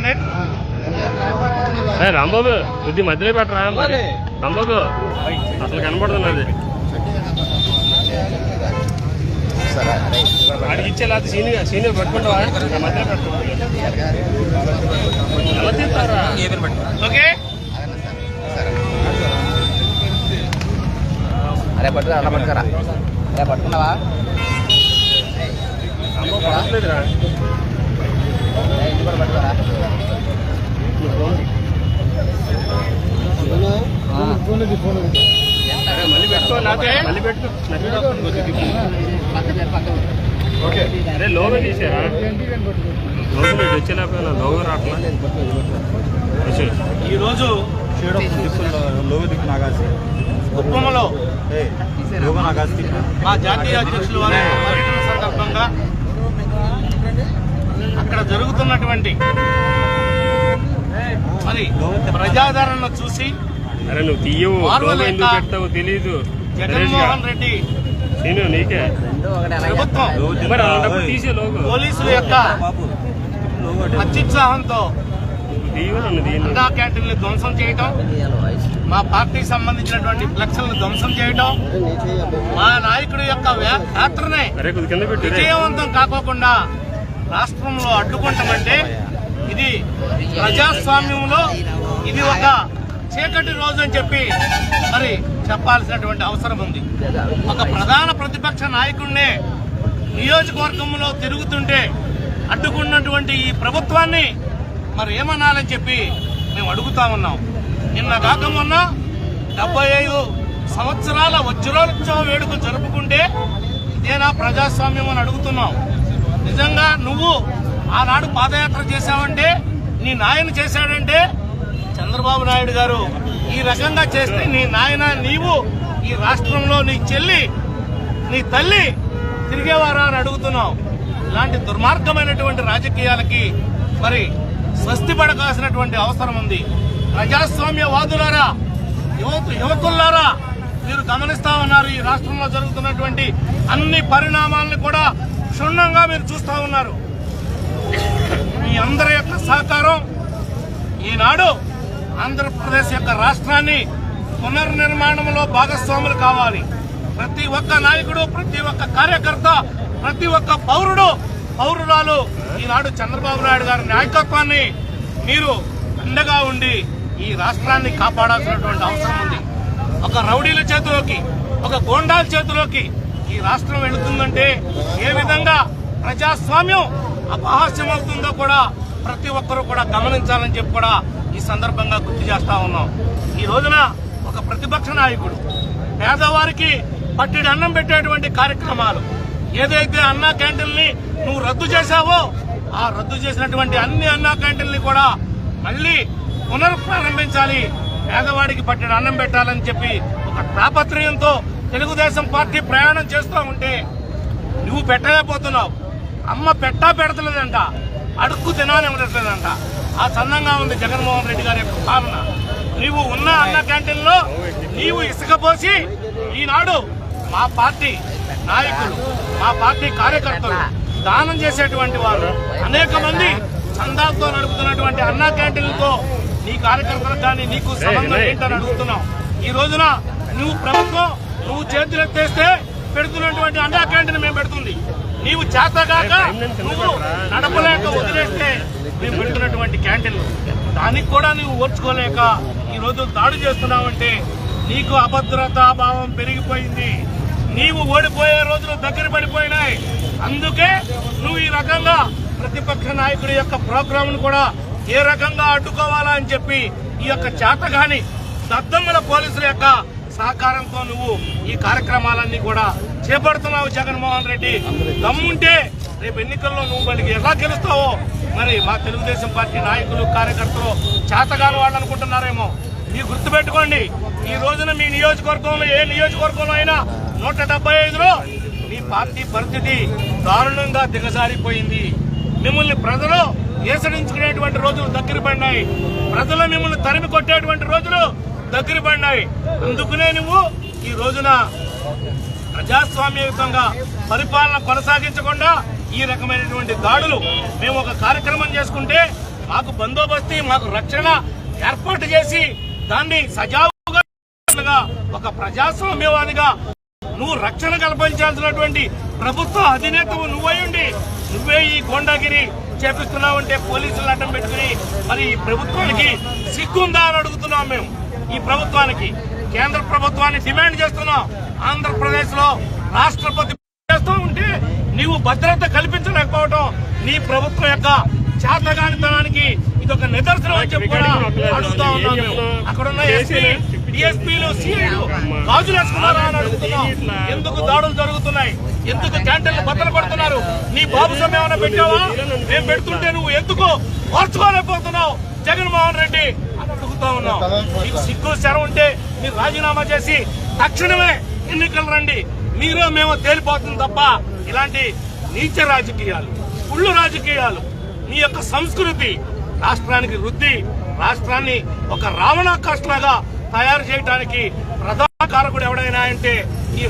పెట్టండి. రాంబాబు కొద్ది మధ్యలో పెట్టరా రాంబాబు, అసలు కనపడుతున్నది వాడికి ఇచ్చేలా సీనియర్ పట్టుకుంటావా మధ్యలో పెట్టుకుంటా ఎలా తీస్తారా? ఓకే అరే పట్టుకురా, అలా పట్టుకురా. అరే పట్టుకున్నావా? పడట్లేదురా ఇది కూడా పట్టుకోరా. మళ్ళీ పెట్టుకో, మళ్ళీ పెట్టుకో. ఓకే అరే లోగో తీసారా? లోగో వచ్చేలాగా లోగో రావట్లేదు. ఈరోజు కుప్పంలో మా జాతీయ అధ్యక్షులు వారి పర్యటన సందర్భంగా అక్కడ జరుగుతున్నటువంటి మరి ప్రజాదరణను చూసి అరే నువ్వు తీయవు, ఎందుకు పెడతావు తెలీదు. జగన్మోహన్ రెడ్డి నీకే ప్రభుత్వం తీసే లోగో పోలీసుల యొక్క అత్యుత్సాహంతో అన్నా క్యాంటీన్లు ధ్వంసం చేయటం, మా పార్టీకి సంబంధించినటువంటి ఫ్లెక్స్లను ధ్వంసం చేయటం, మా నాయకుడి యొక్క యాత్రనే విజయవంతం కాకోకుండా రాష్ట్రంలో అడ్డుకుంటామంటే ఇది ప్రజాస్వామ్యంలో ఇది ఒక చీకటి రోజు అని చెప్పి మరి చెప్పాల్సినటువంటి అవసరం ఉంది. ఒక ప్రధాన ప్రతిపక్ష నాయకుడినే నియోజకవర్గంలో తిరుగుతుంటే అడ్డుకున్నటువంటి ఈ ప్రభుత్వాన్ని మరి ఏమనాలని చెప్పి మేము అడుగుతా ఉన్నాం. నిన్న కాక మొన్న 75 సంవత్సరాల వజ్రోత్సవ వేడుక జరుపుకుంటే ఇదేనా ప్రజాస్వామ్యం అని అడుగుతున్నాం. నిజంగా నువ్వు ఆనాడు పాదయాత్ర చేశావంటే, నీ నాయన చేశాడంటే, చంద్రబాబు నాయుడు గారు ఈ రకంగా చేస్తే నీ నాయన నీవు ఈ రాష్ట్రంలో నీ చెల్లి నీ తల్లి తిరిగేవారా అని అడుగుతున్నావు. ఇలాంటి దుర్మార్గమైనటువంటి రాజకీయాలకి మరి స్వస్తి పడకాల్సినటువంటి అవసరం ఉంది. ప్రజాస్వామ్యవాదులారా, యువకులారా, మీరు గమనిస్తా ఉన్నారు. ఈ రాష్ట్రంలో జరుగుతున్నటువంటి అన్ని పరిణామాలను కూడా క్షుణ్ణంగా మీరు చూస్తా ఉన్నారు. మీ అందరి యొక్క సహకారం ఈనాడు ఆంధ్రప్రదేశ్ యొక్క రాష్ట్రాన్ని పునర్నిర్మాణంలో భాగస్వాములు కావాలి. ప్రతి ఒక్క నాయకుడు, ప్రతి ఒక్క కార్యకర్త, ప్రతి ఒక్క పౌరురాలు ఈనాడు చంద్రబాబు నాయుడు గారి నాయకత్వాన్ని మీరు అండగా ఉండి ఈ రాష్ట్రాన్ని కాపాడాల్సినటువంటి అవసరం ఉంది. ఒక రౌడీల చేతిలోకి, ఒక గోండాల చేతిలోకి ఈ రాష్ట్రం వెళుతుందంటే ఏ విధంగా ప్రజాస్వామ్యం అపహాస్యమవుతుందో కూడా ప్రతి ఒక్కరూ కూడా గమనించాలని చెప్పి కూడా ఈ సందర్భంగా గుర్తు చేస్తా ఉన్నాం. ఈ రోజున ఒక ప్రతిపక్ష నాయకుడు పేదవారికి పట్టిడి అన్నం పెట్టేటువంటి కార్యక్రమాలు, ఏదైతే అన్నా క్యాంటీన్ని నువ్వు రద్దు చేశావో ఆ రద్దు చేసినటువంటి అన్ని అన్నా క్యాంటీన్ని కూడా మళ్లీ పునఃప్రారంభించాలి, పేదవాడికి పట్టిడి అన్నం పెట్టాలని చెప్పి ఒక తాపత్రయంతో తెలుగుదేశం పార్టీ ప్రయాణం చేస్తూ ఉంటే నువ్వు పెట్టలేకపోతున్నావు. అమ్మ పెడతలేదంట, అడుక్కు తినాలనివ్వట్లేదంట. ఆ చందంగా ఉంది జగన్మోహన్ రెడ్డి గారి యొక్క పాలన. నీవు ఉన్న అన్న క్యాంటీన్లో నీవు ఇసుక పోసి ఈనాడు మా పార్టీ నాయకులు, మా పార్టీ కార్యకర్తలు, దానం చేసేటువంటి వారు అనేక మంది చందాలతో నడుపుతున్నటువంటి అన్నా క్యాంటీన్లతో నీ కార్యకర్తలకు కానీ నీకు సంబంధం ఏంటని అడుగుతున్నావు. ఈ రోజున నువ్వు ప్రభుత్వం నువ్వు చేతులెత్తేస్తే పెడుతున్నటువంటి అన్నా క్యాంటీన్ మేము పెడుతుంది. నీవు చేతగాక నువ్వు నడపలేక వదిలేస్తే మేము పెడుతున్నటువంటి క్యాంటీన్లు దానికి కూడా నువ్వు ఓర్చుకోలేక ఈ రోజు దాడి చేస్తున్నావంటే నీకు అభద్రతా భావం పెరిగిపోయింది. నీవు ఓడిపోయే రోజులు దగ్గర పడిపోయినాయి. అందుకే నువ్వు ఈ రకంగా ప్రతిపక్ష నాయకుడి యొక్క ప్రోగ్రామ్ ను కూడా ఏ రకంగా అడ్డుకోవాలా అని చెప్పి ఈ యొక్క చేతగాని దద్దమ్మల పోలీసుల యొక్క సహకారంతో నువ్వు ఈ కార్యక్రమాలన్నీ కూడా చేపడుతున్నావు. జగన్మోహన్ రెడ్డి దమ్ముంటే రేపు ఎన్నికల్లో నువ్వు మళ్ళీ ఎలా గెలుస్తావో మరి మా తెలుగుదేశం పార్టీ నాయకులు, కార్యకర్తలు చేతగాని వాళ్ళు అనుకుంటున్నారేమో. మీరు గుర్తుపెట్టుకోండి, ఈ రోజున మీ నియోజకవర్గంలో ఏ నియోజకవర్గంలో అయినా 175లో మీ పార్టీ పరిస్థితి దారుణంగా దిగజారిపోయింది. మిమ్మల్ని ప్రజలు ఏసడించుకునేటువంటి రోజులు దగ్గర పడినాయి. ప్రజలు మిమ్మల్ని తరిమి కొట్టేటువంటి రోజులు దగ్గర పడినాయి. అందుకునే నువ్వు ఈ రోజున ప్రజాస్వామ్యయుతంగా పరిపాలన కొనసాగించకుండా ఈ రకమైనటువంటి దాడులు మేము ఒక కార్యక్రమం చేసుకుంటే మాకు బందోబస్తు, మాకు రక్షణ ఏర్పాటు చేసి దాన్ని సజావుగా ఒక ప్రజాస్వామ్యవాదిగా నువ్వు రక్షణ కల్పించాల్సినటువంటి ప్రభుత్వ అధినేతవు నువ్వయ్యుండి నువ్వే ఈ గోండాగిరి చేపిస్తున్నావంటే పోలీసులు అడ్డం పెట్టుకుని మరి ఈ ప్రభుత్వానికి సిగ్గుందా అని అడుగుతున్నాం మేము. ఈ ప్రభుత్వానికి, కేంద్ర ప్రభుత్వాన్ని డిమాండ్ చేస్తున్నాం. ఆంధ్రప్రదేశ్ లో రాష్ట్రపతి చేస్తూ ఉంటే నీవు భద్రత కల్పించలేకపోవడం నీ ప్రభుత్వం యొక్క చేతగానితనానికి ఇదొక నిదర్శనం అని చెప్పి కూడా అడుగుతా ఉన్నాం మేము. అక్కడున్న ఎస్పీ, డిఎస్పీలు, సిఐలు గాజులు వేసుకున్నారా అని అడుగుతున్నాం. ఎందుకు దాడులు జరుగుతున్నాయి? ఎందుకు క్యాంటీన్లు బద్దలు కొడుతున్నారు? నీ బాబు సమయం పెట్టావా? మేము పెడుతుంటే నువ్వు ఎందుకు మార్చుకోలేకపోతున్నావు జగన్మోహన్ రెడ్డి అని అడుగుతా ఉన్నాం. మీకు సిగ్గు శరం ఉంటే మీరు రాజీనామా చేసి తక్షణమే ఎన్నికలు రండి. మీరు మేము తేలిపోతుంది తప్ప ఇలాంటి నీచ రాజకీయాలు, కుళ్ళు రాజకీయాలు, నీ యొక్క సంస్కృతి రాష్ట్రానికి రుద్ది రాష్ట్రాన్ని ఒక రావణాకాష్లాగా తయారు చేయడానికి ప్రధాన కారకుడు ఎవడైనా అంటే ఈ